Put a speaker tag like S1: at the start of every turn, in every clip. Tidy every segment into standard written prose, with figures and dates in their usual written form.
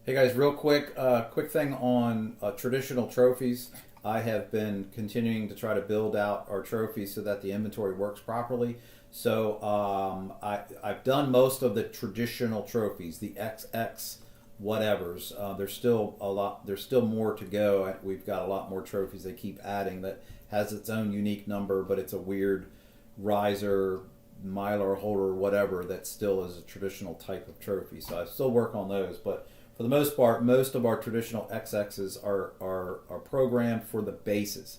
S1: Hey guys, real quick, quick thing on traditional trophies. I have been continuing to try to build out our trophies so that the inventory works properly. So I've done most of the traditional trophies, the XX whatevers. There's still a lot. There's still more to go. We've got a lot more trophies they keep adding that has its own unique number, but it's a weird riser, mylar holder, whatever that still is a traditional type of trophy. So I still work on those, but for the most part, most of our traditional XXs are programmed for the bases.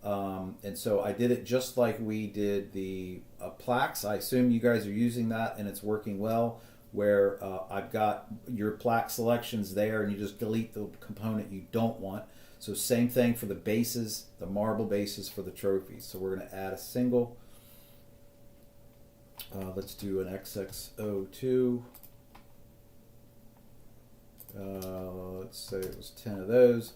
S1: And so I did it just like we did the plaques. I assume you guys are using that and it's working well, where I've got your plaque selections there and you just delete the component you don't want. So same thing for the bases, the marble bases for the trophies. So we're going to add a single. Let's do an XX02. Let's say it was 10 of those.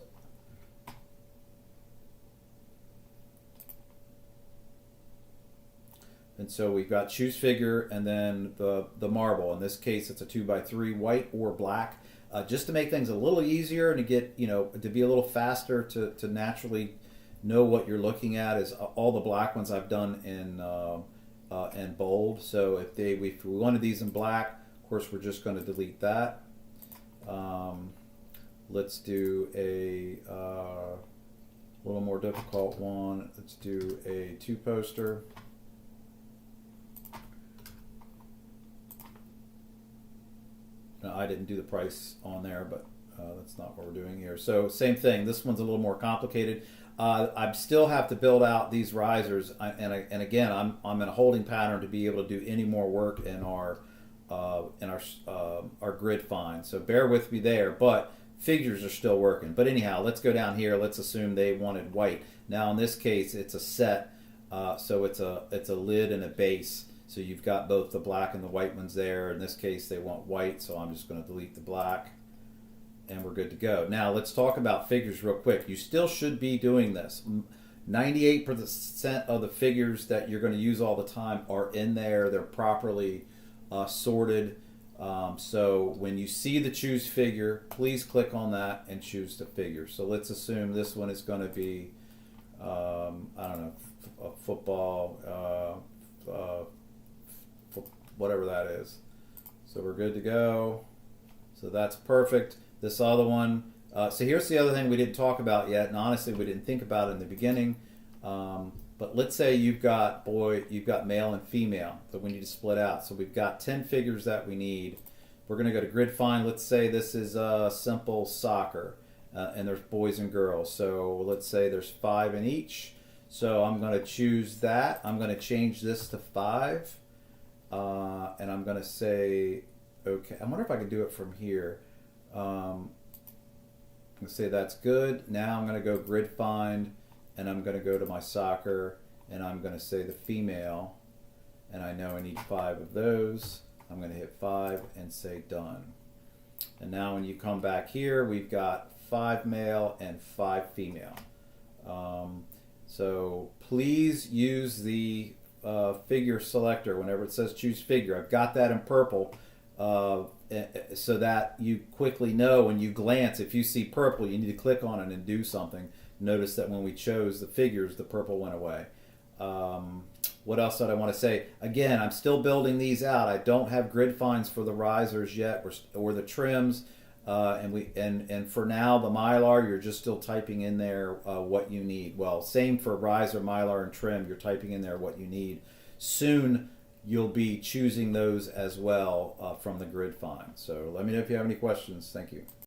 S1: And so we've got choose figure and then the marble. In this case, it's a 2x3, white or black, just to make things a little easier and to get, to be a little faster to naturally know what you're looking at. Is all the black ones I've done in bold. So if we wanted these in black, of course, we're just going to delete that. Let's do a little more difficult one. Let's do a 2-poster. Now, I didn't do the price on there, but that's not what we're doing here. So same thing. This one's a little more complicated. I still have to build out these risers, and again, I'm in a holding pattern to be able to do any more work in our grid find. So bear with me there, but figures are still working. But anyhow, let's go down here. Let's assume they wanted white. Now in this case, it's a set, so it's a lid and a base. So you've got both the black and the white ones there. In this case, they want white, so I'm just going to delete the black, and we're good to go. Now let's talk about figures real quick. You still should be doing this. 98% of the figures that you're going to use all the time are in there. They're properly sorted. So when you see the choose figure, please click on that and choose the figure. So let's assume this one is going to be, I don't know, a football, whatever that is. So we're good to go. So that's perfect. This other one. So here's the other thing we didn't talk about yet, and honestly we didn't think about it in the beginning. But let's say you've got male and female that we need to split out. So we've got 10 figures that we need. We're going to go to grid find. Let's say this is simple soccer, and there's boys and girls. So let's say there's 5 in each. So I'm going to choose that. I'm going to change this to 5, and I'm going to say okay. I wonder if I can do it from here. I'm going to say that's good. Now I'm going to go grid find. And I'm going to go to my soccer, and I'm going to say the female, and I know I need 5 of those. I'm going to hit 5 and say done. And now when you come back here, we've got 5 male and 5 female. So please use the figure selector whenever it says choose figure. I've got that in purple so that you quickly know when you glance, if you see purple, you need to click on it and do something. Notice that when we chose the figures, the purple went away. What else did I want to say? Again, I'm still building these out. I don't have grid finds for the risers yet, or the trims. And for now, the mylar, you're just still typing in there what you need. Well, same for riser, mylar, and trim. You're typing in there what you need. Soon, you'll be choosing those as well from the grid find. So let me know if you have any questions. Thank you.